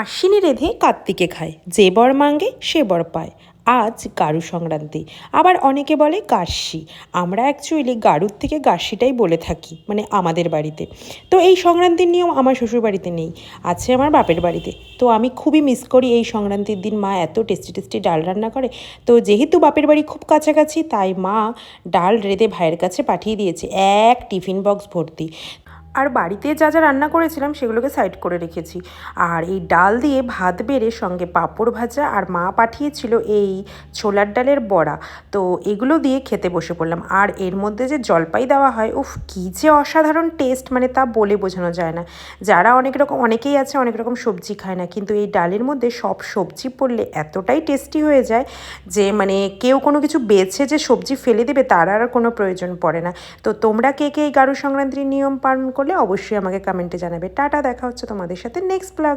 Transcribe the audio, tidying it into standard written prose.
আশ্বিনী রেধে কার্তিকে খায়, যে বর মাঙ্গে সে বর পায়। আজ গারু সংক্রান্তি, আবার অনেকে বলে গার্সি। আমরা অ্যাকচুয়ালি গারুর থেকে গার্সিটাই বলে থাকি, মানে আমাদের বাড়িতে। তো এই সংক্রান্তির নিয়ম আমার শ্বশুর বাড়িতে নেই, আছে আমার বাপের বাড়িতে। তো আমি খুবই মিস করি এই সংক্রান্তির দিন মা এত টেস্টি টেস্টি ডাল রান্না করে। তো যেহেতু বাপের বাড়ি খুব কাছাকাছি, তাই মা ডাল রেঁধে ভাইয়ের কাছে পাঠিয়ে দিয়েছে এক টিফিন বক্স ভর্তি। আর বাড়িতে যা যা রান্না করেছিলাম সেগুলোকে সাইড করে রেখেছি। আর এই ডাল দিয়ে ভাত বেড়ে সঙ্গে পাঁপড় ভাজা, আর মা পাঠিয়েছিল এই ছোলার ডালের বড়া। তো এগুলো দিয়ে খেতে বসে পড়লাম। আর এর মধ্যে যে জলপাই দেওয়া হয়, উফ কী যে অসাধারণ টেস্ট, মানে তা বলে বোঝানো যায় না। যারা অনেকেই আছে অনেক রকম সবজি খায় না, কিন্তু এই ডালের মধ্যে সব সবজি পড়লে এতটাই টেস্টি হয়ে যায় যে মানে কেউ কোনো কিছু বেছে যে সবজি ফেলে দেবে তার আর কোনো প্রয়োজন পড়ে না। তো তোমরা কে কে এই গারু সংক্রান্তির নিয়ম পালন করলে অবশ্যই আমাকে কমেন্টে জানাবে। টাটা, দেখা হচ্ছে তোমাদের সাথে নেক্সট ব্লগ।